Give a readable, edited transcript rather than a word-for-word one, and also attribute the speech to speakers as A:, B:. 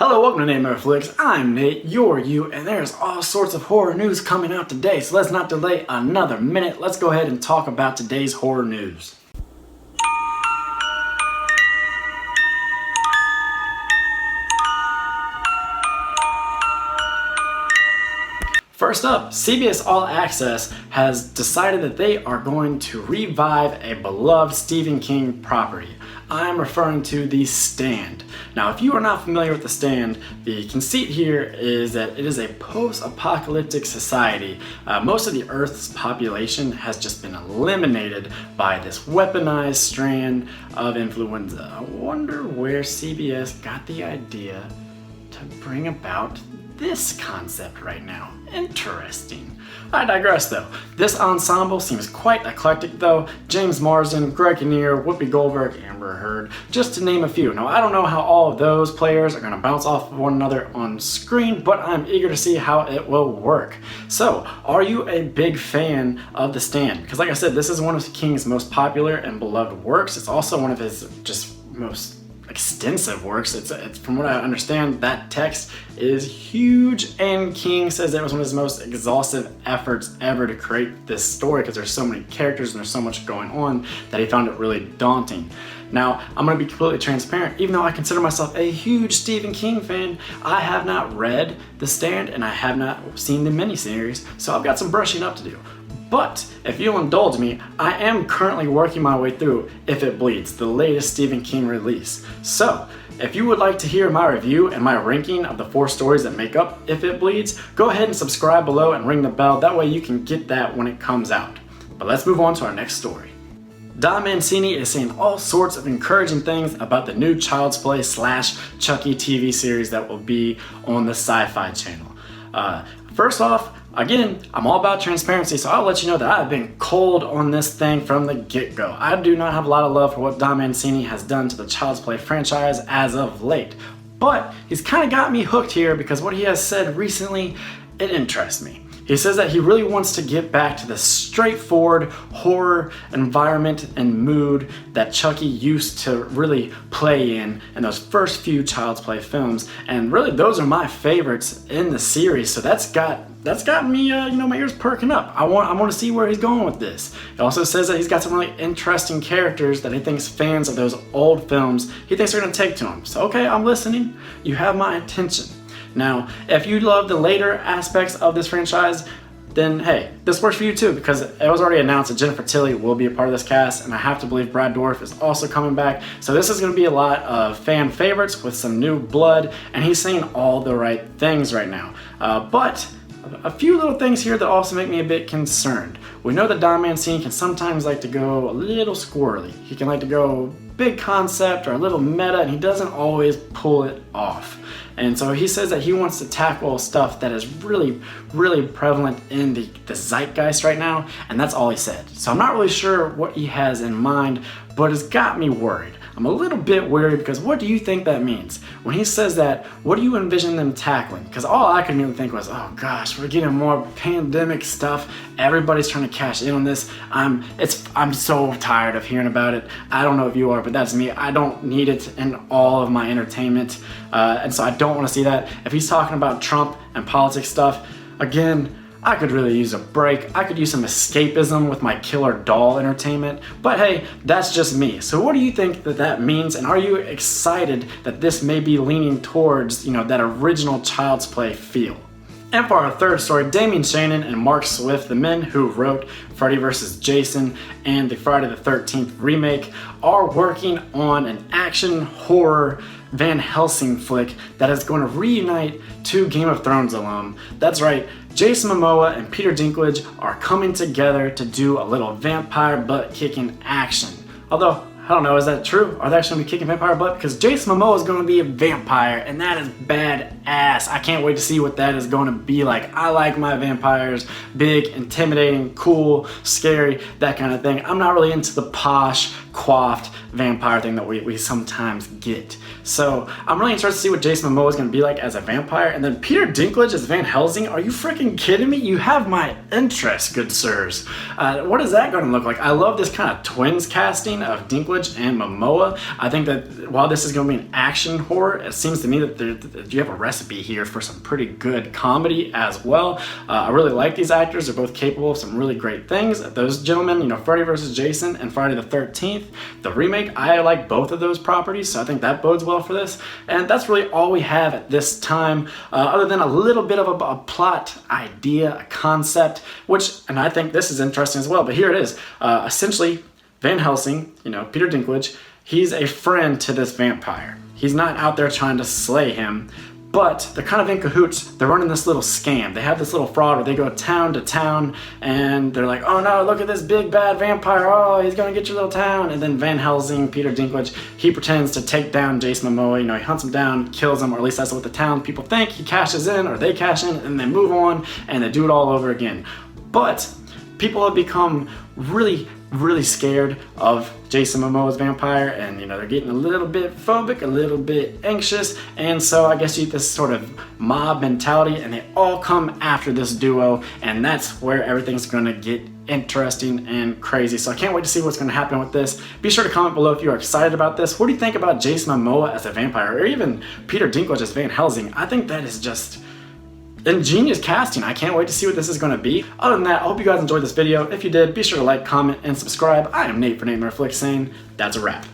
A: Hello, welcome to Nate Flicks. I'm Nate, you're you, and there's all sorts of horror news coming out today, so let's not delay another minute. Let's go ahead and talk about today's horror news. First up, CBS All Access has decided that they are going to revive a beloved Stephen King property. I'm referring to The Stand. Now, if you are not familiar with The Stand, the conceit here is that it is a post-apocalyptic society. Most of the Earth's population has just been eliminated by this weaponized strand of influenza. I wonder where CBS got the idea to bring about this concept right now. Interesting. I digress though. This ensemble seems quite eclectic though. James Marsden, Greg Kinnear, Whoopi Goldberg, Amber Heard, just to name a few. Now I don't know how all of those players are going to bounce off of one another on screen, but I'm eager to see how it will work. So, are you a big fan of The Stand? Because like I said, this is one of King's most popular and beloved works. It's also one of his just most extensive works. It's from what I understand, that text is huge, and King says it was one of his most exhaustive efforts ever to create this story because there's so many characters and there's so much going on that he found it really daunting. Now, I'm going to be completely transparent. Even though I consider myself a huge Stephen King fan, I have not read The Stand and I have not seen the miniseries, so I've got some brushing up to do. But if you'll indulge me, I am currently working my way through If It Bleeds, the latest Stephen King release. So, if you would like to hear my review and my ranking of the 4 stories that make up If It Bleeds, go ahead and subscribe below and ring the bell. That way you can get that when it comes out. But let's move on to our next story. Don Mancini is saying all sorts of encouraging things about the new Child's Play / Chucky TV series that will be on the Sci-Fi Channel. First off, again, I'm all about transparency, so I'll let you know that I've been cold on this thing from the get-go. I do not have a lot of love for what Don Mancini has done to the Child's Play franchise as of late. But he's kind of got me hooked here because what he has said recently, it interests me. He says that he really wants to get back to the straightforward horror environment and mood that Chucky used to really play in those first few Child's Play films, and really those are my favorites in the series. So that's got me, my ears perking up. I want to see where he's going with this. He also says that he's got some really interesting characters that he thinks fans of those old films he thinks are going to take to him. So okay, I'm listening. You have my attention. Now, if you love the later aspects of this franchise, then hey, this works for you too, because it was already announced that Jennifer Tilly will be a part of this cast, and I have to believe Brad Dourif is also coming back. So this is going to be a lot of fan favorites with some new blood, and he's saying all the right things right now. But a few little things here that also make me a bit concerned. We know that Don Mancini can sometimes like to go a little squirrely. He can like to go big concept or a little meta, and he doesn't always pull it off. And so he says that he wants to tackle stuff that is really, really prevalent in the zeitgeist right now, and that's all he said. So I'm not really sure what he has in mind, but it's got me worried. I'm a little bit worried because what do you think that means? When he says that, what do you envision them tackling? Because all I could really think was, oh gosh, we're getting more pandemic stuff. Everybody's trying to cash in on this. I'm so tired of hearing about it. I don't know if you are, but that's me. I don't need it in all of my entertainment. And so I don't want to see that. If he's talking about Trump and politics stuff, again, I could really use a break. I could use some escapism with my killer doll entertainment. But hey, that's just me. So what do you think that means? And are you excited that this may be leaning towards, that original Child's Play feel? And for our third story, Damien Shannon and Mark Swift, the men who wrote Freddy vs. Jason and the Friday the 13th remake, are working on an action horror Van Helsing flick that is going to reunite 2 Game of Thrones alum. That's right, Jason Momoa and Peter Dinklage are coming together to do a little vampire butt-kicking action. Although, I don't know, is that true? Are they actually going to be kicking vampire butt? Because Jason Momoa is going to be a vampire, and that is badass. I can't wait to see what that is going to be like. I like my vampires big, intimidating, cool, scary, that kind of thing. I'm not really into the posh, coiffed vampire thing that we sometimes get. So I'm really interested to see what Jason Momoa is going to be like as a vampire. And then Peter Dinklage as Van Helsing. Are you freaking kidding me? You have my interest, good sirs. What is that going to look like? I love this kind of twins casting of Dinklage and Momoa. I think that while this is going to be an action horror, it seems to me that you have a recipe here for some pretty good comedy as well. I really like these actors. They're both capable of some really great things. Those gentlemen, you know, Freddy vs. Jason and Friday the 13th, the remake, I like both of those properties, so I think that bodes well for this. And that's really all we have at this time, other than a little bit of a plot idea, a concept, which, and I think this is interesting as well, but here it is. Essentially, Van Helsing, you know, Peter Dinklage, he's a friend to this vampire. He's not out there trying to slay him, but they're kind of in cahoots. They're running this little scam. They have this little fraud where they go town to town and they're like, oh no, look at this big bad vampire. Oh, he's gonna get your little town. And then Van Helsing, Peter Dinklage, he pretends to take down Jason Momoa. You know, he hunts him down, kills him, or at least that's what the town people think. He cashes in, or they cash in, and they move on and they do it all over again. But people have become really scared of Jason Momoa's vampire, and you know, they're getting a little bit phobic, a little bit anxious, and so I guess you get this sort of mob mentality, and they all come after this duo, and that's where everything's gonna get interesting and crazy. So I can't wait to see what's going to happen with this. Be sure to comment below if you are excited about this. What do you think about Jason Momoa as a vampire, or even Peter Dinklage as Van Helsing? I think that is just ingenious casting. I can't wait to see what this is going to be. Other than that, I hope you guys enjoyed this video. If you did, be sure to like, comment, and subscribe. I am Nate for Nate Flick saying that's a wrap.